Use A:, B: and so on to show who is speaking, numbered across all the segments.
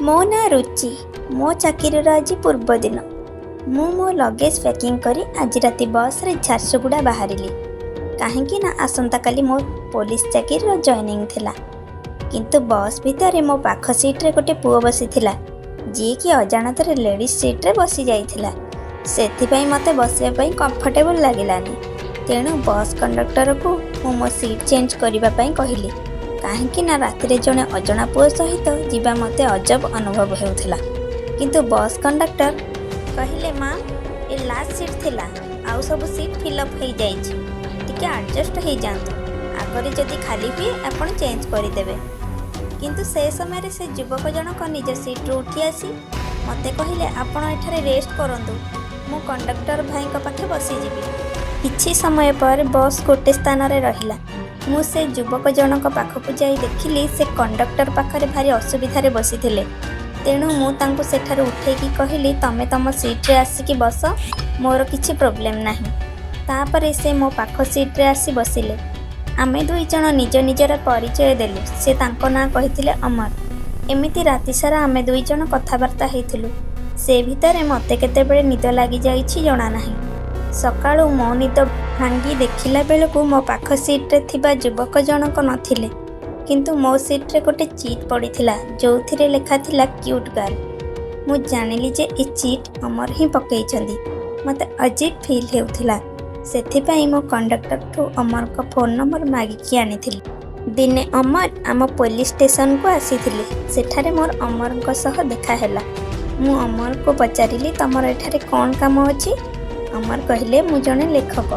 A: ମୋ ନାଁ ରୁଚି। ମୋ ଚାକିରିର ଆଜି ପୂର୍ବ ଦିନ। ମୁଁ ମୋ ଲଗେଜ୍ ପ୍ୟାକିଂ କରି ଆଜି ରାତି ବସ୍ରେ ଝାରସୁଗୁଡ଼ା ବାହାରିଲି। କାହିଁକି ନା ଆସନ୍ତାକାଲି ମୋ ପୋଲିସ ଚାକିରିର ଜଏନିଂ ଥିଲା। କିନ୍ତୁ ବସ୍ ଭିତରେ ମୋ ପାଖ ସିଟ୍ରେ ଗୋଟେ ପୁଅ ବସିଥିଲା, ଯିଏକି ଅଜାଣତରେ ଲେଡ଼ିଜ୍ ସିଟ୍ରେ ବସି ଯାଇଥିଲା। ସେଥିପାଇଁ ମୋତେ ବସିବା ପାଇଁ କମ୍ଫର୍ଟେବଲ୍ ଲାଗିଲାନି। ତେଣୁ ବସ୍ କଣ୍ଡକ୍ଟରକୁ ମୁଁ ମୋ ସିଟ୍ ଚେଞ୍ଜ କରିବା ପାଇଁ କହିଲି। କାହିଁକି ନା ରାତିରେ ଜଣେ ଅଜଣା ପୁଅ ସହିତ ଯିବା ମୋତେ ଅଜବ ଅନୁଭବ ହେଉଥିଲା। କିନ୍ତୁ ବସ୍ କଣ୍ଡକ୍ଟର କହିଲେ, "ମାମ୍, ଏ ଲାଷ୍ଟ ସିଟ୍ ଥିଲା, ଆଉ ସବୁ ସିଟ୍ ଫିଲ୍ଅପ୍ ହୋଇଯାଇଛି। ଟିକେ ଆଡ଼ଜଷ୍ଟ ହେଇଯାଆନ୍ତୁ। ଆଗରେ ଯଦି ଖାଲି ହୁଏ ଆପଣ ଚେଞ୍ଜ କରିଦେବେ।" କିନ୍ତୁ ସେ ସମୟରେ ସେ ଯୁବକ ଜଣକ ନିଜ ସିଟ୍ରୁ ଉଠି ଆସି ମୋତେ କହିଲେ, "ଆପଣ ଏଠାରେ ରେଷ୍ଟ କରନ୍ତୁ, ମୁଁ କଣ୍ଡକ୍ଟର ଭାଇଙ୍କ ପାଖେ ବସିଯିବି।" କିଛି ସମୟ ପରେ ବସ୍ ଗୋଟେ ସ୍ଥାନରେ ରହିଲା। ମୁଁ ସେ ଯୁବକ ଜଣକ ପାଖକୁ ଯାଇ ଦେଖିଲି ସେ କଣ୍ଡକ୍ଟର ପାଖରେ ଭାରି ଅସୁବିଧାରେ ବସିଥିଲେ। ତେଣୁ ମୁଁ ତାଙ୍କୁ ସେଠାରୁ ଉଠେଇକି କହିଲି, "ତମେ ତମ ସିଟ୍ରେ ଆସିକି ବସ, ମୋର କିଛି ପ୍ରୋବ୍ଲେମ୍ ନାହିଁ।" ତାପରେ ସେ ମୋ ପାଖ ସିଟ୍ରେ ଆସି ବସିଲେ। ଆମେ ଦୁଇ ଜଣ ନିଜ ନିଜର ପରିଚୟ ଦେଲୁ। ସେ ତାଙ୍କ ନାଁ କହିଥିଲେ ଅମର। ଏମିତି ରାତିସାରା ଆମେ ଦୁଇ ଜଣ କଥାବାର୍ତ୍ତା ହେଇଥିଲୁ। ସେ ଭିତରେ ମୋତେ କେତେବେଳେ ନିଦ ଲାଗିଯାଇଛି ଜଣା ନାହିଁ। ସକାଳୁ ମୋ ନିଦ ଭାଙ୍ଗି ଦେଖିଲା ବେଳକୁ ମୋ ପାଖ ସିଟ୍ରେ ଥିବା ଯୁବକ ଜଣକ ନଥିଲେ। କିନ୍ତୁ ମୋ ସିଟ୍ରେ ଗୋଟେ ଚିଟ୍ ପଡ଼ିଥିଲା, ଯେଉଁଥିରେ ଲେଖାଥିଲା କ୍ୟୁଟ୍ ଗାର୍ଲ। ମୁଁ ଜାଣିଲି ଯେ ଏ ଚିଟ୍ ଅମର ହିଁ ପକେଇଛନ୍ତି। ମୋତେ ଅଜିବ୍ ଫିଲ୍ ହେଉଥିଲା। ସେଥିପାଇଁ ମୁଁ କଣ୍ଡକ୍ଟରଠୁ ଅମରଙ୍କ ଫୋନ୍ ନମ୍ବର ମାଗିକି ଆଣିଥିଲି। ଦିନେ ଅମର ଆମ ପୋଲିସ ଷ୍ଟେସନକୁ ଆସିଥିଲେ। ସେଠାରେ ମୋର ଅମରଙ୍କ ସହ ଦେଖା ହେଲା। ମୁଁ ଅମରକୁ ପଚାରିଲି, "ତମର ଏଠାରେ କ'ଣ କାମ ଅଛି?" ଅମର କହିଲେ, "ମୁଁ ଜଣେ ଲେଖକ,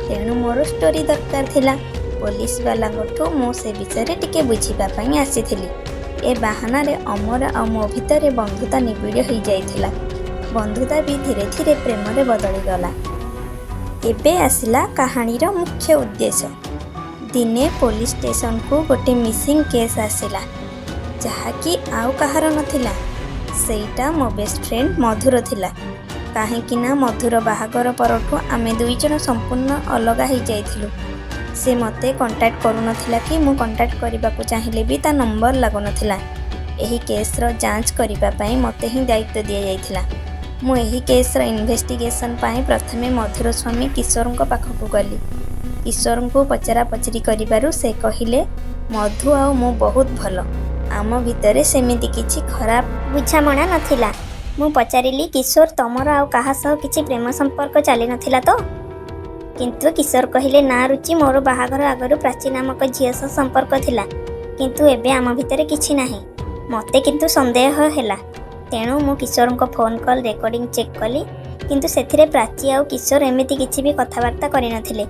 A: ତେଣୁ ମୋର ଷ୍ଟୋରି ଦରକାର ଥିଲା। ପୋଲିସବାଲାଙ୍କଠୁ ମୁଁ ସେ ବିଷୟରେ ଟିକେ ବୁଝିବା ପାଇଁ ଆସିଥିଲି।" ଏ ବାହାନାରେ ଅମର ଆଉ ମୋ ଭିତରେ ବନ୍ଧୁତା ନିବିଡ଼ ହୋଇଯାଇଥିଲା। ବନ୍ଧୁତା ବି ଧୀରେ ଧୀରେ ପ୍ରେମରେ ବଦଳିଗଲା। ଏବେ ଆସିଲା କାହାଣୀର ମୁଖ୍ୟ ଉଦ୍ଦେଶ୍ୟ। ଦିନେ ପୋଲିସ ଷ୍ଟେସନକୁ ଗୋଟେ ମିସିଂ କେସ୍ ଆସିଲା, ଯାହାକି ଆଉ କାହାର ନଥିଲା। ସେଇଟା ମୋ ବେଷ୍ଟ ଫ୍ରେଣ୍ଡ ମଧୁର ଥିଲା। କାହିଁକି ନା ମଧୁର ବାହାଘର ପରଠୁ ଆମେ ଦୁଇ ଜଣ ସମ୍ପୂର୍ଣ୍ଣ ଅଲଗା ହେଇଯାଇଥିଲୁ। ସେ ମୋତେ କଣ୍ଟାକ୍ଟ କରୁନଥିଲା କି ମୁଁ କଣ୍ଟାକ୍ଟ କରିବାକୁ ଚାହିଁଲେ ବି ତା ନମ୍ବର ଲାଗୁନଥିଲା। ଏହି କେସ୍ର ଯାଞ୍ଚ କରିବା ପାଇଁ ମୋତେ ହିଁ ଦାୟିତ୍ୱ ଦିଆଯାଇଥିଲା। ମୁଁ ଏହି କେସ୍ର ଇନଭେଷ୍ଟିଗେସନ୍ ପାଇଁ ପ୍ରଥମେ ମଧୁର ସ୍ୱାମୀ କିଶୋରଙ୍କ ପାଖକୁ ଗଲି। କିଶୋରଙ୍କୁ ପଚରାପଚରି କରିବାରୁ ସେ କହିଲେ, "ମଧୁ ଆଉ ମୁଁ ବହୁତ ଭଲ। ଆମ ଭିତରେ ସେମିତି କିଛି ଖରାପ ବୁଝାମଣା ନଥିଲା।" ମୁଁ ପଚାରିଲି, "କିଶୋର, ତମର ଆଉ କାହା ସହ କିଛି ପ୍ରେମ ସମ୍ପର୍କ ଚାଲିନଥିଲା ତ?" କିନ୍ତୁ କିଶୋର କହିଲେ, "ନା ରୁଚି, ମୋର ବାହାଘର ଆଗରୁ ପ୍ରାଚୀ ନାମକ ଝିଅ ସହ ସମ୍ପର୍କ ଥିଲା। କିନ୍ତୁ ଏବେ ଆମ ଭିତରେ କିଛି ନାହିଁ। ମୋତେ କିନ୍ତୁ ସନ୍ଦେହ ହେଲା। ତେଣୁ ମୁଁ କିଶୋରଙ୍କ ଫୋନ୍ କଲ୍ ରେକର୍ଡ଼ିଂ ଚେକ୍ କଲି। କିନ୍ତୁ ସେଥିରେ ପ୍ରାଚୀ ଆଉ କିଶୋର ଏମିତି କିଛି ବି କଥାବାର୍ତ୍ତା କରିନଥିଲେ।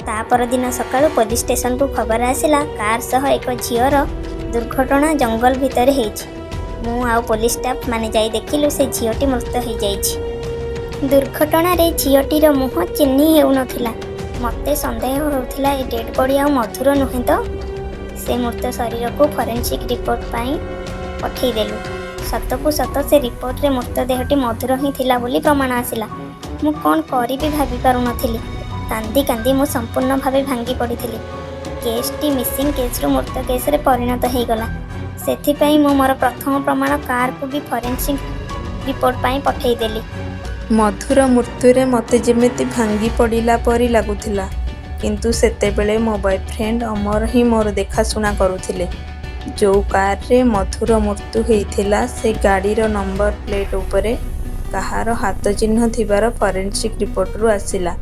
A: ତା ପରଦିନ ସକାଳୁ ପୋଲିସ ଷ୍ଟେସନକୁ ଖବର ଆସିଲା, କାର୍ ସହ ଏକ ଝିଅର ଦୁର୍ଘଟଣା ଜଙ୍ଗଲ ଭିତରେ ହେଇଛି। ମୁଁ ଆଉ ପୋଲିସ ଷ୍ଟାଫ୍ ମାନେ ଯାଇ ଦେଖିଲୁ ସେ ଝିଅଟି ମୃତ ହେଇଯାଇଛି। ଦୁର୍ଘଟଣାରେ ଝିଅଟିର ମୁହଁ ଚିହ୍ନି ହେଉନଥିଲା। ମୋତେ ସନ୍ଦେହ ହେଉଥିଲା ଏ ଡେଡ୍ ବଡି ଆଉ ମଧୁର ନୁହେଁ ତ। ସେ ମୃତ ଶରୀରକୁ ଫରେନ୍ସିକ୍ ରିପୋର୍ଟ ପାଇଁ ପଠେଇଦେଲୁ। ସତକୁ ସତ ସେ ରିପୋର୍ଟରେ ମୃତଦେହଟି ମଧୁର ହିଁ ଥିଲା ବୋଲି ପ୍ରମାଣ ଆସିଲା। ମୁଁ କ'ଣ କରିବି ଭାବି ପାରୁନଥିଲି। କାନ୍ଦି କାନ୍ଦି ମୁଁ ସମ୍ପୂର୍ଣ୍ଣ ଭାବେ ଭାଙ୍ଗି ପଡ଼ିଥିଲି। କେସ୍ଟି ମିସିଂ କେସ୍ରୁ ମୃତ କେସ୍ରେ ପରିଣତ ହେଇଗଲା। ସେଥିପାଇଁ ମୁଁ ମୋର ପ୍ରଥମ ପ୍ରମାଣ କାର୍କୁ ବି ଫରେନ୍ସିକ୍ ରିପୋର୍ଟ ପାଇଁ ପଠେଇଦେଲି।
B: ମଧୁର ମୃତ୍ୟୁରେ ମୋତେ ଯେମିତି ଭାଙ୍ଗି ପଡ଼ିଲା ପରି ଲାଗୁଥିଲା। କିନ୍ତୁ ସେତେବେଳେ ମୋ ବୟଫ୍ରେଣ୍ଡ ଅମର ହିଁ ମୋର ଦେଖାଶୁଣା କରୁଥିଲେ। ଯୋଉ କାର୍ରେ ମଧୁର ମୃତ୍ୟୁ ହେଇଥିଲା, ସେ ଗାଡ଼ିର ନମ୍ବର ପ୍ଲେଟ୍ ଉପରେ କାହାର ହାତ ଚିହ୍ନ ଥିବାର ଫରେନ୍ସିକ୍ ରିପୋର୍ଟରୁ ଆସିଲା।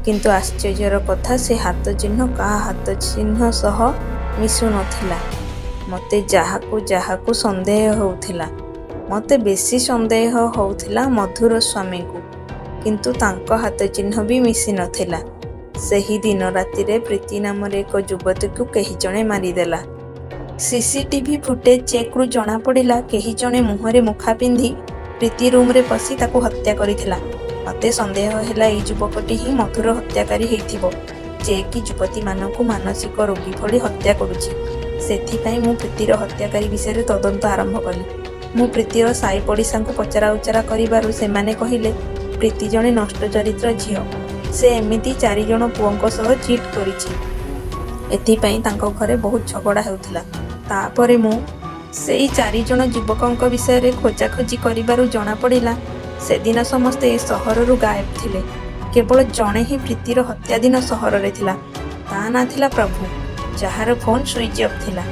B: କିନ୍ତୁ ଆଶ୍ଚର୍ଯ୍ୟର କଥା, ସେ ହାତ ଚିହ୍ନ କାହା ହାତ ଚିହ୍ନ ସହ ମିଶୁନଥିଲା। ମୋତେ ଯାହାକୁ ସନ୍ଦେହ ହେଉଥିଲା, ମୋତେ ବେଶୀ ସନ୍ଦେହ ହେଉଥିଲା ମଧୁର ସ୍ୱାମୀଙ୍କୁ। କିନ୍ତୁ ତାଙ୍କ ହାତ ଚିହ୍ନ ବି ମିଶିନଥିଲା। ସେହି ଦିନ ରାତିରେ ପ୍ରୀତି ନାମରେ ଏକ ଯୁବତୀକୁ କେହି ଜଣେ ମାରିଦେଲା। ସିସିଟିଭି ଫୁଟେଜ୍ ଚେକ୍ରୁ ଜଣାପଡ଼ିଲା, କେହି ଜଣେ ମୁହଁରେ ମୁଖା ପିନ୍ଧି ପ୍ରୀତି ରୁମ୍ରେ ପଶି ତାକୁ ହତ୍ୟା କରିଥିଲା। ମୋତେ ସନ୍ଦେହ ହେଲା ଏଇ ଯୁବକଟି ହିଁ ମଧୁର ହତ୍ୟାକାରୀ ହେଇଥିବ, ଯିଏକି ଯୁବତୀମାନଙ୍କୁ ମାନସିକ ରୋଗୀ ଭଳି ହତ୍ୟା କରୁଛି। ସେଥିପାଇଁ ମୁଁ ପ୍ରୀତିର ହତ୍ୟାକାରୀ ବିଷୟରେ ତଦନ୍ତ ଆରମ୍ଭ କଲି। ମୁଁ ପ୍ରୀତିର ସାଇ ପଡ଼ିଶାଙ୍କୁ ପଚରାଉଚରା କରିବାରୁ ସେମାନେ କହିଲେ, ପ୍ରୀତି ଜଣେ ନଷ୍ଟ ଚରିତ୍ର ଝିଅ। ସେ ଏମିତି 4 ଜଣ ପୁଅଙ୍କ ସହ ଚିଟ୍ କରିଛି। ଏଥିପାଇଁ ତାଙ୍କ ଘରେ ବହୁତ ଝଗଡ଼ା ହେଉଥିଲା। ତାପରେ ମୁଁ ସେଇ 4 ଜଣ ଯୁବକଙ୍କ ବିଷୟରେ ଖୋଜାଖୋଜି କରିବାରୁ ଜଣାପଡ଼ିଲା ସେଦିନ ସମସ୍ତେ ଏ ସହରରୁ ଗାୟବ ଥିଲେ। କେବଳ ଜଣେ ହିଁ ପ୍ରୀତିର ହତ୍ୟା ଦିନ ସହରରେ ଥିଲା। ତା ନାଁ ଥିଲା ପ୍ରଭୁ, ଯାହାର ଫୋନ୍ ସୁଇଚ୍ ଅଫ୍ ଥିଲା।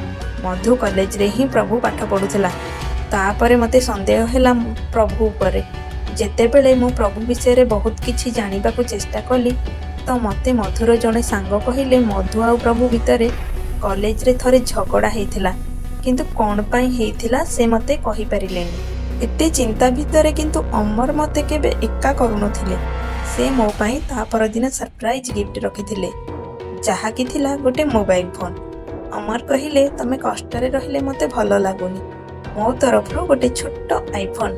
B: ମଧୁ କଲେଜରେ ହିଁ ପ୍ରଭୁ ପାଠ ପଢ଼ୁଥିଲା। ତାପରେ ମୋତେ ସନ୍ଦେହ ହେଲା ପ୍ରଭୁ ଉପରେ। ଯେତେବେଳେ ମୁଁ ପ୍ରଭୁ ବିଷୟରେ ବହୁତ କିଛି ଜାଣିବାକୁ ଚେଷ୍ଟା କଲି ତ ମୋତେ ମଧୁର ଜଣେ ସାଙ୍ଗ କହିଲେ ମଧୁ ଆଉ ପ୍ରଭୁ ଭିତରେ କଲେଜରେ ଥରେ ଝଗଡ଼ା ହେଇଥିଲା। କିନ୍ତୁ କ'ଣ ପାଇଁ ହେଇଥିଲା ସେ ମୋତେ କହିପାରିଲେନି। ଏତେ ଚିନ୍ତା ଭିତରେ କିନ୍ତୁ ଅମର ମୋତେ କେବେ ଏକା କରୁନଥିଲେ। ସେ ମୋ ପାଇଁ ତା ପରଦିନ ସରପ୍ରାଇଜ୍ ଗିଫ୍ଟ ରଖିଥିଲେ, ଯାହାକି ଥିଲା ଗୋଟେ ମୋବାଇଲ ଫୋନ୍। ଅମର କହିଲେ ତମେ କଷ୍ଟରେ ରହିଲେ ମୋତେ ଭଲ ଲାଗୁନି, ମୋ ତରଫରୁ ଗୋଟେ ଛୋଟ ଆଇଫୋନ୍।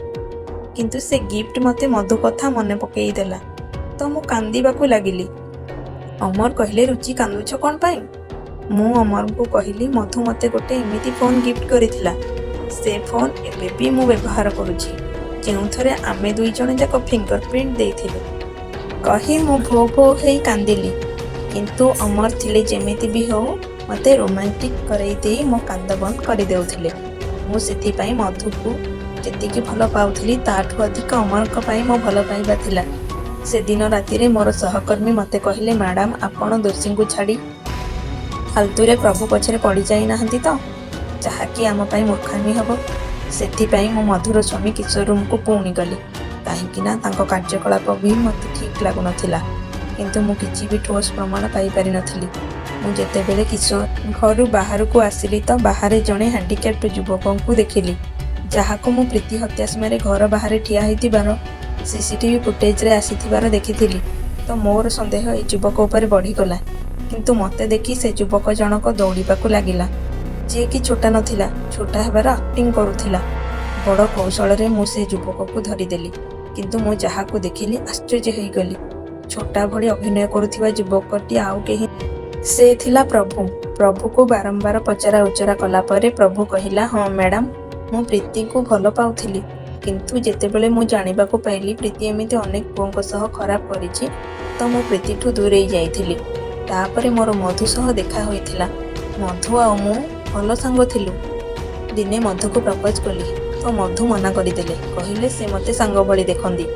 B: କିନ୍ତୁ ସେ ଗିଫ୍ଟ ମୋତେ ମଧୁ କଥା ମନେ ପକେଇ ଦେଲା ତ ମୁଁ କାନ୍ଦିବାକୁ ଲାଗିଲି। ଅମର କହିଲେ ରୁଚି କାନ୍ଦୁଛ କ'ଣ ପାଇଁ? ମୁଁ ଅମରଙ୍କୁ କହିଲି ମଧୁ ମୋତେ ଗୋଟେ ଏମିତି ଫୋନ୍ ଗିଫ୍ଟ କରିଥିଲା। ସେ ଫୋନ୍ ଏବେ ବି ମୁଁ ବ୍ୟବହାର କରୁଛି, ଯେଉଁଥିରେ ଆମେ 2 ଜଣ ଯାକ ଫିଙ୍ଗର ପ୍ରିଣ୍ଟ ଦେଇଥିଲୁ। କହି ମୁଁ ଭୋ ଭୋ ହେଇ କାନ୍ଦିଲି। କିନ୍ତୁ ଅମର ଥିଲେ ଯେମିତି ବି ହେଉ ମୋତେ ରୋମାଣ୍ଟିକ୍ କରେଇ ଦେଇ ମୋ କାନ୍ଦ ବନ୍ଦ କରିଦେଉଥିଲେ। ମୁଁ ସେଥିପାଇଁ ମଧୁକୁ ଯେତିକି ଭଲ ପାଉଥିଲି ତାଠୁ ଅଧିକ ଅମରଙ୍କ ପାଇଁ ମୋ ଭଲ ପାଇବା ଥିଲା। ସେଦିନ ରାତିରେ ମୋର ସହକର୍ମୀ ମୋତେ କହିଲେ ମ୍ୟାଡ଼ାମ୍ ଆପଣ ଦୋଷୀଙ୍କୁ ଛାଡ଼ି ଫାଲତୁରେ ପ୍ରଭୁ ପଛରେ ପଡ଼ିଯାଇନାହାନ୍ତି ତ, ଯାହାକି ଆମ ପାଇଁ ମୂର୍ଖାମି ହେବ। ସେଥିପାଇଁ ମୁଁ ମଧୁର ସ୍ୱାମୀ କିଶୋର ରୁମ୍କୁ ପୁଣି ଗଲି, କାହିଁକି ନା ତାଙ୍କ କାର୍ଯ୍ୟକଳାପ ବି ମୋତେ ଠିକ୍ ଲାଗୁନଥିଲା। କିନ୍ତୁ ମୁଁ କିଛି ବି ଠୋସ୍ ପ୍ରମାଣ ପାଇପାରିନଥିଲି। ମୁଁ ଯେତେବେଳେ କିଶୋର ଘରୁ ବାହାରକୁ ଆସିଲି ତ ବାହାରେ ଜଣେ ହ୍ୟାଣ୍ଡିକ୍ୟାପ୍ଡ ଯୁବକଙ୍କୁ ଦେଖିଲି, ଯାହାକୁ ମୁଁ ପ୍ରୀତି ହତ୍ୟା ସମୟରେ ଘର ବାହାରେ ଠିଆ ହୋଇଥିବାର ସିସିଟିଭି ଫୁଟେଜରେ ଆସିଥିବାର ଦେଖିଥିଲି। ତ ମୋର ସନ୍ଦେହ ଏ ଯୁବକ ଉପରେ ବଢ଼ିଗଲା। କିନ୍ତୁ ମୋତେ ଦେଖି ସେ ଯୁବକ ଜଣକ ଦୌଡ଼ିବାକୁ ଲାଗିଲା, ଯିଏକି ଛୋଟା ନଥିଲା, ଛୋଟା ହେବାର ଆକ୍ଟିଂ କରୁଥିଲା। ବଡ଼ କୌଶଳରେ ମୁଁ ସେ ଯୁବକକୁ ଧରିଦେଲି। କିନ୍ତୁ ମୁଁ ଯାହାକୁ ଦେଖିଲି ଆଶ୍ଚର୍ଯ୍ୟ ହେଇଗଲି। ଛୋଟା ଭଳି ଅଭିନୟ କରୁଥିବା ଯୁବକଟି ଆଉ କେହି, ସେ ଥିଲା ପ୍ରଭୁ। ପ୍ରଭୁକୁ ବାରମ୍ବାର ପଚରା ଉଚରା କଲା ପରେ ପ୍ରଭୁ କହିଲା ହଁ ମ୍ୟାଡ଼ାମ୍, ମୁଁ ପ୍ରୀତିକୁ ଭଲ ପାଉଥିଲି। କିନ୍ତୁ ଯେତେବେଳେ ମୁଁ ଜାଣିବାକୁ ପାଇଲି ପ୍ରୀତି ଏମିତି ଅନେକ ପୁଅଙ୍କ ସହ ଖରାପ କରିଛି ତ ମୁଁ ପ୍ରୀତିଠୁ ଦୂରେଇ ଯାଇଥିଲି। ତାପରେ ମୋର ମଧୁ ସହ ଦେଖା ହୋଇଥିଲା। ମଧୁ ଆଉ ମୁଁ ଭଲ ସାଙ୍ଗ ଥିଲୁ। ଦିନେ ମଧୁକୁ ପ୍ରପୋଜ କଲି ତ ମଧୁ ମନା କରିଦେଲେ, କହିଲେ ସେ ମୋତେ ସାଙ୍ଗ ଭଳି ଦେଖନ୍ତି।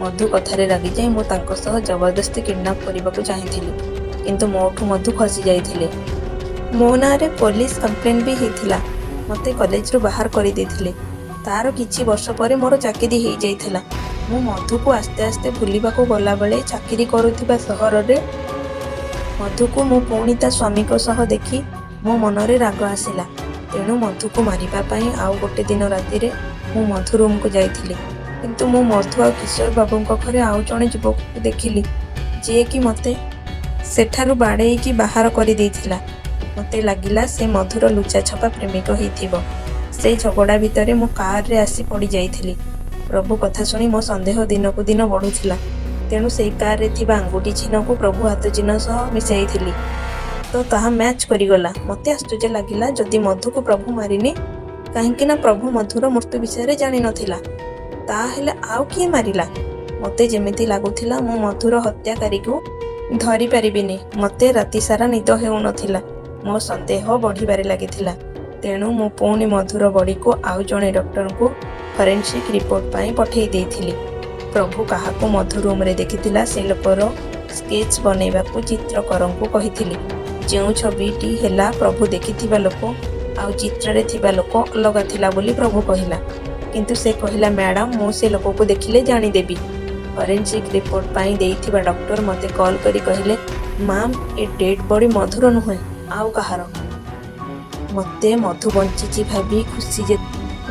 B: ମଧୁ କଥାରେ ରାଗିଯାଇ ମୁଁ ତାଙ୍କ ସହ ଜବରଦସ୍ତି କିଡନାପ୍ କରିବାକୁ ଚାହିଁଥିଲି, କିନ୍ତୁ ମୋଠୁ ମଧୁ ଖସି ଯାଇଥିଲେ। ମୋ ନାଁରେ ପୋଲିସ କମ୍ପ୍ଲେନ୍ ବି ହେଇଥିଲା। ମୋତେ କଲେଜରୁ ବାହାର କରିଦେଇଥିଲେ। ତାର କିଛି ବର୍ଷ ପରେ ମୋର ଚାକିରି ହେଇଯାଇଥିଲା। ମୁଁ ମଧୁକୁ ଆସ୍ତେ ଆସ୍ତେ ଭୁଲିବାକୁ ଗଲାବେଳେ ଚାକିରି କରୁଥିବା ସହରରେ ମଧୁକୁ ମୁଁ ପୁଣି ତା ସ୍ୱାମୀଙ୍କ ସହ ଦେଖି ମୋ ମନରେ ରାଗ ଆସିଲା। ତେଣୁ ମଧୁକୁ ମାରିବା ପାଇଁ ଆଉ ଗୋଟେ ଦିନ ରାତିରେ ମୁଁ ମଧୁ ରୁମ୍କୁ ଯାଇଥିଲି। କିନ୍ତୁ ମୁଁ ମଧୁ ଆଉ କିଶୋର ବାବୁଙ୍କ ଘରେ ଆଉ ଜଣେ ଯୁବକକୁ ଦେଖିଲି, ଯିଏକି ମୋତେ ସେଠାରୁ ବାଡ଼େଇକି ବାହାର କରିଦେଇଥିଲା। ମୋତେ ଲାଗିଲା ସେ ମଧୁର ଲୁଚାଛପା ପ୍ରେମିକ ହେଇଥିବ। ସେ ଝଗଡ଼ା ଭିତରେ ମୁଁ କାରରେ ଆସି ପଡ଼ିଯାଇଥିଲି। ପ୍ରଭୁ କଥା ଶୁଣି ମୋ ସନ୍ଦେହ ଦିନକୁ ଦିନ ବଢ଼ୁଥିଲା। ତେଣୁ ସେଇ କାରରେ ଥିବା ଆଙ୍ଗୁଠି ଚିହ୍ନକୁ ପ୍ରଭୁ ହାତ ଚିହ୍ନ ସହ ମିଶାଇଥିଲି ତ ତାହା ମ୍ୟାଚ୍ କରିଗଲା। ମୋତେ ଆଶ୍ଚର୍ଯ୍ୟ ଲାଗିଲା ଯଦି ମଧୁକୁ ପ୍ରଭୁ ମାରିନି, କାହିଁକି ନା ପ୍ରଭୁ ମଧୁର ମୃତ୍ୟୁ ବିଷୟରେ ଜାଣିନଥିଲା। ତାହେଲେ ଆଉ କିଏ ମାରିଲା? ମୋତେ ଯେମିତି ଲାଗୁଥିଲା ମୁଁ ମଧୁର ହତ୍ୟାକାରୀକୁ ଧରିପାରିବିନି। ମୋତେ ରାତିସାରା ନିଦ ହେଉନଥିଲା। ମୋ ସନ୍ଦେହ ବଢ଼ିବାରେ ଲାଗିଥିଲା। ତେଣୁ ମୁଁ ପୁଣି ମଧୁର ବଡ଼ିକୁ ଆଉ ଜଣେ ଡକ୍ଟରଙ୍କୁ ଫରେନ୍ସିକ୍ ରିପୋର୍ଟ ପାଇଁ ପଠାଇ ଦେଇଥିଲି। ପ୍ରଭୁ କାହାକୁ ମଧୁ ରୁମ୍ରେ ଦେଖିଥିଲା ସେ ଲୋକର ସ୍କେଚ୍ ବନେଇବାକୁ ଚିତ୍ରକରଙ୍କୁ କହିଥିଲି। ଯେଉଁ ଛବିଟି ହେଲା ପ୍ରଭୁ ଦେଖିଥିବା ଲୋକ ଆଉ ଚିତ୍ରରେ ଥିବା ଲୋକ ଅଲଗା ଥିଲା ବୋଲି ପ୍ରଭୁ କହିଲା। କିନ୍ତୁ ସେ କହିଲା ମ୍ୟାଡ଼ାମ୍ ମୁଁ ସେ ଲୋକକୁ ଦେଖିଲେ ଜାଣିଦେବି। ଫରେନ୍ସିକ୍ ରିପୋର୍ଟ ପାଇଁ ଦେଇଥିବା ଡକ୍ଟର ମୋତେ କଲ୍ କରି କହିଲେ ମ୍ୟାମ୍ ଏ ଡେଡ୍ ବଡ଼ି ମଧୁର ନୁହେଁ ଆଉ କାହାର। ମୋତେ ମଧୁ ବଞ୍ଚିଛି ଭାବି ଖୁସି ଯେ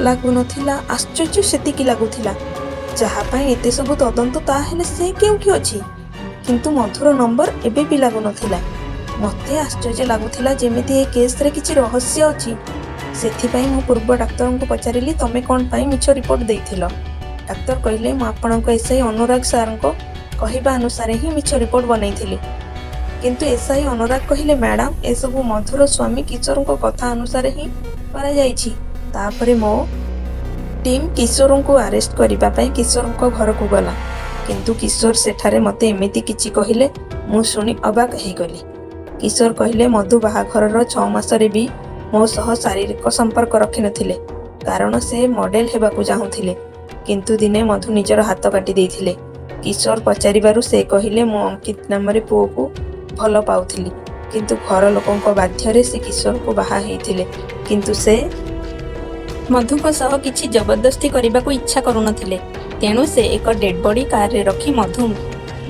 B: ଲାଗୁନଥିଲା, ଆଶ୍ଚର୍ଯ୍ୟ ସେତିକି ଲାଗୁଥିଲା। ଯାହା ପାଇଁ ଏତେ ସବୁ ତଦନ୍ତ ତାହେଲେ ସେ କେଉଁଠି ଅଛି? କିନ୍ତୁ ମଧୁର ନମ୍ବର ଏବେ ବି ଲାଗୁନଥିଲା। ମୋତେ ଆଶ୍ଚର୍ଯ୍ୟ ଲାଗୁଥିଲା ଯେମିତି ଏ କେସ୍ରେ କିଛି ରହସ୍ୟ ଅଛି। ସେଥିପାଇଁ ମୁଁ ପୂର୍ବ ଡାକ୍ତରଙ୍କୁ ପଚାରିଲି ତମେ କ'ଣ ପାଇଁ ମିଛ ରିପୋର୍ଟ ଦେଇଥିଲ? ଡାକ୍ତର କହିଲେ ମୁଁ ଆପଣଙ୍କ ଏସ୍ଆଇ ଅନୁରାଗ ସାର୍ଙ୍କ କହିବା ଅନୁସାରେ ହିଁ ମିଛ ରିପୋର୍ଟ ବନେଇଥିଲି। କିନ୍ତୁ ଏସ୍ଆଇ ଅନୁରାଗ କହିଲେ ମ୍ୟାଡ଼ାମ୍ ଏସବୁ ମଧୁର ସ୍ୱାମୀ କିଶୋରଙ୍କ କଥା ଅନୁସାରେ ହିଁ କରାଯାଇଛି। ତାପରେ ମୋ ଟିମ୍ କିଶୋରଙ୍କୁ ଆରେଷ୍ଟ କରିବା ପାଇଁ କିଶୋରଙ୍କ ଘରକୁ ଗଲା। କିନ୍ତୁ କିଶୋର ସେଠାରେ ମୋତେ ଏମିତି କିଛି କହିଲେ ମୁଁ ଶୁଣି ଅବାକ୍ ହେଇଗଲି। କିଶୋର କହିଲେ ମଧୁ ବାହାଘରର 6 ମାସରେ ବି ମୋ ସହ ଶାରୀରିକ ସମ୍ପର୍କ ରଖିନଥିଲେ କାରଣ ସେ ମଡେଲ ହେବାକୁ ଚାହୁଁଥିଲେ। କିନ୍ତୁ ଦିନେ ମଧୁ ନିଜର ହାତ କାଟି ଦେଇଥିଲେ। କିଶୋର ପଚାରିବାରୁ ସେ କହିଲେ ମୁଁ ଅଙ୍କିତ ନାମରେ ପୁଅକୁ ଭଲ ପାଉଥିଲି, କିନ୍ତୁ ଘର ଲୋକଙ୍କ ବାଧ୍ୟରେ ସେ କିଶୋରକୁ ବାହା ହେଇଥିଲେ। କିନ୍ତୁ ସେ ମଧୁଙ୍କ ସହ କିଛି ଜବରଦସ୍ତି କରିବାକୁ ଇଚ୍ଛା କରୁନଥିଲେ। ତେଣୁ ସେ ଏକ ଡେଡ୍ ବଡି କାରରେ ରଖି ମଧୁ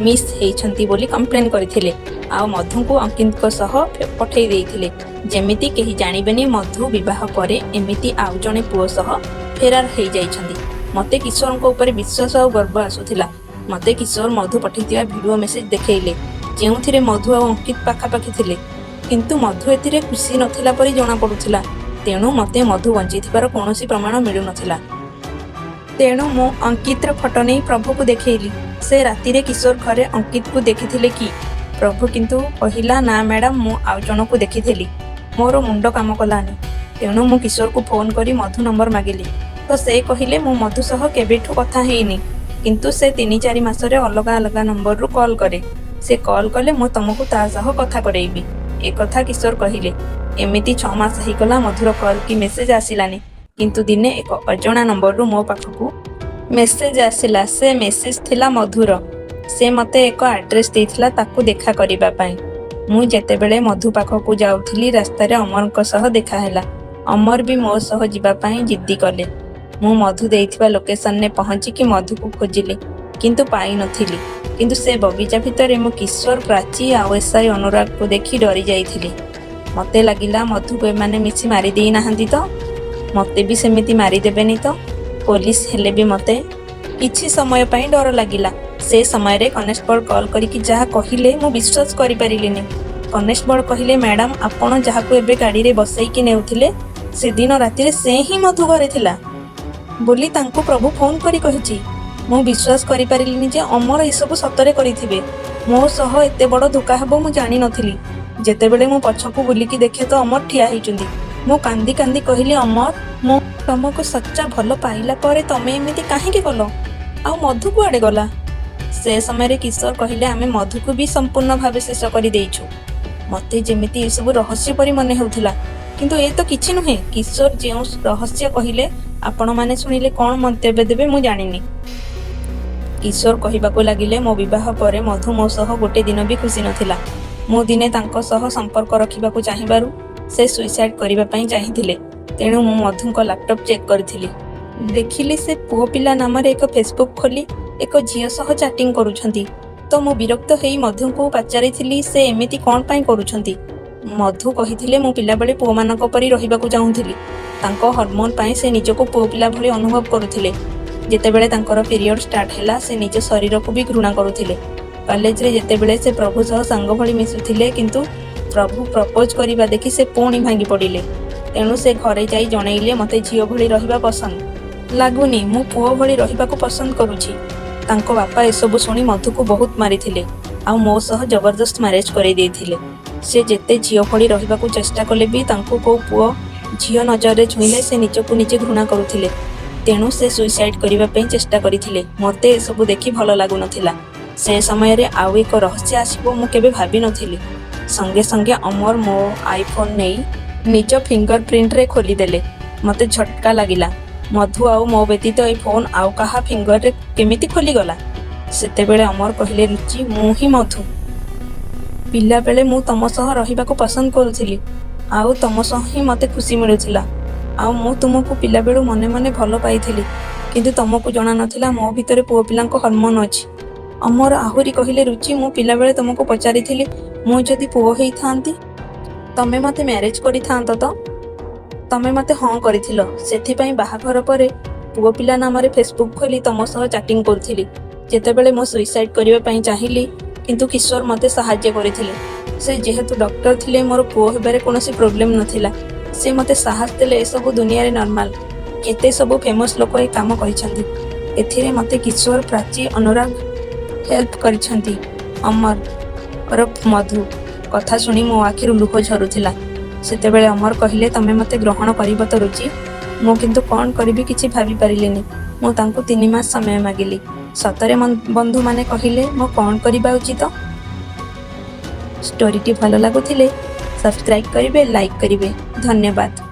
B: ମିସ୍ ହେଇଛନ୍ତି ବୋଲି କମ୍ପ୍ଲେନ୍ କରିଥିଲେ ଆଉ ମଧୁଙ୍କୁ ଅଙ୍କିତଙ୍କ ସହ ପଠେଇ ଦେଇଥିଲେ, ଯେମିତି କେହି ଜାଣିବେନି ମଧୁ ବିବାହ ପରେ ଏମିତି ଆଉ ଜଣେ ପୁଅ ସହ ଫେରାର ହେଇଯାଇଛନ୍ତି। ମୋତେ କିଶୋରଙ୍କ ଉପରେ ବିଶ୍ୱାସ ଆଉ ଗର୍ବ ଆସୁଥିଲା। ମୋତେ କିଶୋର ମଧୁ ପଠେଇଥିବା ଭିଡ଼ିଓ ମେସେଜ ଦେଖେଇଲେ, ଯେଉଁଥିରେ ମଧୁ ଆଉ ଅଙ୍କିତ ପାଖାପାଖି ଥିଲେ। କିନ୍ତୁ ମଧୁ ଏଥିରେ ଖୁସି ନଥିଲା ପରି ଜଣାପଡ଼ୁଥିଲା। ତେଣୁ ମୋତେ ମଧୁ ବଞ୍ଚିଥିବାର କୌଣସି ପ୍ରମାଣ ମିଳୁନଥିଲା। ତେଣୁ ମୁଁ ଅଙ୍କିତର ଫଟୋ ନେଇ ପ୍ରଭୁକୁ ଦେଖେଇଲି। ସେ ରାତିରେ କିଶୋର ଘରେ ଅଙ୍କିତକୁ ଦେଖିଥିଲେ କି? ପ୍ରଭୁ କିନ୍ତୁ କହିଲା ନା ମ୍ୟାଡାମ, ମୁଁ ଆଉ ଜଣକୁ ଦେଖିଥିଲି। ମୋର ମୁଣ୍ଡ କାମ କଲାନି। ତେଣୁ ମୁଁ କିଶୋରକୁ ଫୋନ କରି ମଧୁ ନମ୍ବର ମାଗିଲି। ତ ସେ କହିଲେ ମୁଁ ମଧୁ ସହ କେବେଠୁ କଥା ହେଇନି, କିନ୍ତୁ ସେ 3-4 ମାସରେ ଅଲଗା ଅଲଗା ନମ୍ବରରୁ କଲ୍ କରେ। ସେ କଲ୍ କଲେ ମୁଁ ତମକୁ ତା ସହ କଥା କରେଇବି। ଏକଥା କିଶୋର କହିଲେ। ଏମିତି 6 ମାସ ହେଇଗଲା ମଧୁର କଲ୍ କି ମେସେଜ ଆସିଲାନି। କିନ୍ତୁ ଦିନେ ଏକ ଅଜଣା ନମ୍ବରରୁ ମୋ ପାଖକୁ ମେସେଜ ଆସିଲା। ସେ ମେସେଜ ଥିଲା ମଧୁର। ସେ ମୋତେ ଏକ ଆଡ୍ରେସ ଦେଇଥିଲା ତାକୁ ଦେଖା କରିବା ପାଇଁ। ମୁଁ ଯେତେବେଳେ ମଧୁ ପାଖକୁ ଯାଉଥିଲି ରାସ୍ତାରେ ଅମରଙ୍କ ସହ ଦେଖା ହେଲା। ଅମର ବି ମୋ ସହ ଯିବା ପାଇଁ ଜିଦ୍ଦି କଲେ। ମୁଁ ମଧୁ ଦେଇଥିବା ଲୋକେସନରେ ପହଞ୍ଚିକି ମଧୁକୁ ଖୋଜିଲି, କିନ୍ତୁ ପାଇନଥିଲି। କିନ୍ତୁ ସେ ବଗିଚା ଭିତରେ ମୁଁ କିଶୋର, ପ୍ରାଚୀ ଆଉ ଏସ୍ଆଇ ଅନୁରାଗକୁ ଦେଖି ଡରି ଯାଇଥିଲି। ମୋତେ ଲାଗିଲା ମଧୁକୁ ଏମାନେ ମିଶି ମାରି ଦେଇନାହାନ୍ତି ତ? ମୋତେ ବି ସେମିତି ମାରିଦେବେନି ତ? ପୋଲିସ ହେଲେ ବି ମୋତେ କିଛି ସମୟ ପାଇଁ ଡର ଲାଗିଲା। ସେ ସମୟରେ କନେଷ୍ଟବଳ କଲ୍ କରିକି ଯାହା କହିଲେ ମୁଁ ବିଶ୍ୱାସ କରିପାରିଲିନି। କନେଷ୍ଟବଳ କହିଲେ ମ୍ୟାଡାମ, ଆପଣ ଯାହାକୁ ଏବେ ଗାଡ଼ିରେ ବସେଇକି ନେଉଥିଲେ ସେଦିନ ରାତିରେ ସେ ହିଁ ମଧୁ ଘରେ ଥିଲା ବୋଲି ତାଙ୍କୁ ପ୍ରଭୁ ଫୋନ କରି କହିଛି। ମୁଁ ବିଶ୍ୱାସ କରିପାରିଲିନି ଯେ ଅମର ଏସବୁ ସତରେ କରିଥିବେ। ମୋ ସହ ଏତେ ବଡ଼ ଧୋକା ହେବ ମୁଁ ଜାଣିନଥିଲି। ଯେତେବେଳେ ମୁଁ ପଛକୁ ବୁଲିକି ଦେଖେ ତ ଅମର ଠିଆ ହେଇଛନ୍ତି। ମୁଁ କାନ୍ଦି କାନ୍ଦି କହିଲି ଅମର, ମୁଁ ତମକୁ ସଚ୍ଚା ଭଲ ପାଇଲା ପରେ ତମେ ଏମିତି କାହିଁକି କଲ? ଆଉ ମଧୁ କୁଆଡ଼େ ଗଲା? ସେ ସମୟରେ କିଶୋର କହିଲେ ଆମେ ମଧୁକୁ ବି ସମ୍ପୂର୍ଣ୍ଣ ଭାବେ ଶେଷ କରିଦେଇଛୁ। ମୋତେ ଯେମିତି ଏସବୁ ରହସ୍ୟ ପରି ମନେ ହେଉଥିଲା, କିନ୍ତୁ ଏ ତ କିଛି ନୁହେଁ। କିଶୋର ଯେଉଁ ରହସ୍ୟ କହିଲେ ଆପଣମାନେ ଶୁଣିଲେ କ'ଣ ମନ୍ତବ୍ୟ ଦେବେ ମୁଁ ଜାଣିନି। କିଶୋର କହିବାକୁ ଲାଗିଲେ ମୋ ବିବାହ ପରେ ମଧୁ ମୋ ସହ ଗୋଟେ ଦିନ ବି ଖୁସି ନଥିଲା। ମୁଁ ଦିନେ ତାଙ୍କ ସହ ସମ୍ପର୍କ ରଖିବାକୁ ଚାହିଁବାରୁ ସେ ସୁଇସାଇଡ୍ କରିବା ପାଇଁ ଚାହିଁଥିଲେ। ତେଣୁ ମୁଁ ମଧୁଙ୍କ ଲାପଟପ୍ ଚେକ୍ କରିଥିଲି। ଦେଖିଲି ସେ ପୁଅ ପିଲା ନାମରେ ଏକ ଫେସବୁକ୍ ଖୋଲି ଏକ ଝିଅ ସହ ଚାଟିଂ କରୁଛନ୍ତି। ତ ମୁଁ ବିରକ୍ତ ହେଇ ମଧୁଙ୍କୁ ପଚାରିଥିଲି ସେ ଏମିତି କ'ଣ ପାଇଁ କରୁଛନ୍ତି। ମଧୁ କହିଥିଲେ ମୁଁ ପିଲାବେଳେ ପୁଅମାନଙ୍କ ପରି ରହିବାକୁ ଚାହୁଁଥିଲି। ତାଙ୍କ ହରମୋନ୍ ପାଇଁ ସେ ନିଜକୁ ପୁଅ ପିଲା ଭଳି ଅନୁଭବ କରୁଥିଲେ। ଯେତେବେଳେ ତାଙ୍କର ପିରିୟଡ଼ ଷ୍ଟାର୍ଟ ହେଲା ସେ ନିଜ ଶରୀରକୁ ବି ଘୃଣା କରୁଥିଲେ। କଲେଜରେ ଯେତେବେଳେ ସେ ପ୍ରଭୁ ସହ ସାଙ୍ଗ ଭଳି ମିଶୁଥିଲେ, କିନ୍ତୁ ପ୍ରଭୁ ପ୍ରପୋଜ କରିବା ଦେଖି ସେ ପୁଣି ଭାଙ୍ଗି ପଡ଼ିଲେ। ତେଣୁ ସେ ଘରେ ଯାଇ ଜଣେଇଲେ ମୋତେ ଝିଅ ଭଳି ରହିବା ପସନ୍ଦ ଲାଗୁନି, ମୁଁ ପୁଅ ଭଳି ରହିବାକୁ ପସନ୍ଦ କରୁଛି। ତାଙ୍କ ବାପା ଏସବୁ ଶୁଣି ମଧୁକୁ ବହୁତ ମାରିଥିଲେ ଆଉ ମୋ ସହ ଜବରଦସ୍ତ ମ୍ୟାରେଜ କରେଇ ଦେଇଥିଲେ। ସେ ଯେତେ ଝିଅ ଭଳି ରହିବାକୁ ଚେଷ୍ଟା କଲେ ବି ତାଙ୍କୁ କୋଉ ପୁଅ ଝିଅ ନଜରରେ ଛୁଇଁଲେ ସେ ନିଜକୁ ନିଜେ ଘୃଣା କରୁଥିଲେ। ତେଣୁ ସେ ସୁଇସାଇଡ୍ କରିବା ପାଇଁ ଚେଷ୍ଟା କରିଥିଲେ। ମୋତେ ଏସବୁ ଦେଖି ଭଲ ଲାଗୁନଥିଲା। ସେ ସମୟରେ ଆଉ ଏକ ରହସ୍ୟ ଆସିବ ମୁଁ କେବେ ଭାବିନଥିଲି। ସଙ୍ଗେ ସଙ୍ଗେ ଅମର ମୋ ଆଇଫୋନ୍ ନେଇ ନିଜ ଫିଙ୍ଗର ପ୍ରିଣ୍ଟରେ ଖୋଲିଦେଲେ। ମୋତେ ଝଟକା ଲାଗିଲା। ମଧୁ ଆଉ ମୋ ବ୍ୟତୀତ ଏ ଫୋନ୍ ଆଉ କାହା ଫିଙ୍ଗରରେ କେମିତି ଖୋଲିଗଲା? ସେତେବେଳେ ଅମର କହିଲେ ରୁଚି, ମୁଁ ହିଁ ମଧୁ। ପିଲାବେଳେ ମୁଁ ତମ ସହ ରହିବାକୁ ପସନ୍ଦ କରୁଥିଲି ଆଉ ତମ ସହ ହିଁ ମୋତେ ଖୁସି ମିଳୁଥିଲା। ଆଉ ମୁଁ ତୁମକୁ ପିଲାବେଳୁ ମନେ ମନେ ଭଲ ପାଇଥିଲି, କିନ୍ତୁ ତମକୁ ଜଣା ନଥିଲା ମୋ ଭିତରେ ପୁଅ ପିଲାଙ୍କ ହରମୋନ୍ ଅଛି। ଅମର ଆହୁରି କହିଲେ ରୁଚି, ମୁଁ ପିଲାବେଳେ ତମକୁ ପଚାରିଥିଲି ମୁଁ ଯଦି ପୁଅ ହେଇଥାନ୍ତି ତମେ ମୋତେ ମ୍ୟାରେଜ କରିଥାନ୍ତ ତ? ତମେ ମୋତେ ହଁ କରିଥିଲ। ସେଥିପାଇଁ ବାହାଘର ପରେ ପୁଅ ପିଲା ନାମରେ ଫେସବୁକ୍ ଖୋଲି ତମ ସହ ଚାଟିଂ କରୁଥିଲି। ଯେତେବେଳେ ମୁଁ ସୁଇସାଇଡ୍ କରିବା ପାଇଁ ଚାହିଁଲି, କିନ୍ତୁ କିଶୋର ମୋତେ ସାହାଯ୍ୟ କରିଥିଲେ। ସେ ଯେହେତୁ ଡକ୍ଟର ଥିଲେ ମୋର ପୁଅ ହେବାରେ କୌଣସି ପ୍ରୋବ୍ଲେମ୍ ନଥିଲା। ସେ ମୋତେ ସାହସ ଦେଲେ ଏସବୁ ଦୁନିଆରେ ନର୍ମାଲ। କେତେ ସବୁ ଫେମସ୍ ଲୋକ ଏ କାମ କରିଛନ୍ତି। ଏଥିରେ ମୋତେ କିଶୋର, ପ୍ରାଚୀ, ଅନୁରାଗ ହେଲ୍ପ କରିଛନ୍ତି। ଅମର ଓରଫ ମଧୁ କଥା ଶୁଣି ମୋ ଆଖିରୁ ଲୁହ ଝରୁଥିଲା। ସେତେବେଳେ ଅମର କହିଲେ ତମେ ମୋତେ ଗ୍ରହଣ କରିବ ତ ରୁଚି? ମୁଁ କିନ୍ତୁ କ'ଣ କରିବି କିଛି ଭାବିପାରିଲିନି। ମୁଁ ତାଙ୍କୁ 3 ମାସ ସମୟ ମାଗିଲି। ସତରେ ବନ୍ଧୁମାନେ କହିଲେ ମୁଁ କ'ଣ କରିବା ଉଚିତ? ଷ୍ଟୋରିଟି ଭଲ ଲାଗୁଥିଲେ ସବସ୍କ୍ରାଇବ୍ କରିବେ, ଲାଇକ୍ କରିବେ। ଧନ୍ୟବାଦ।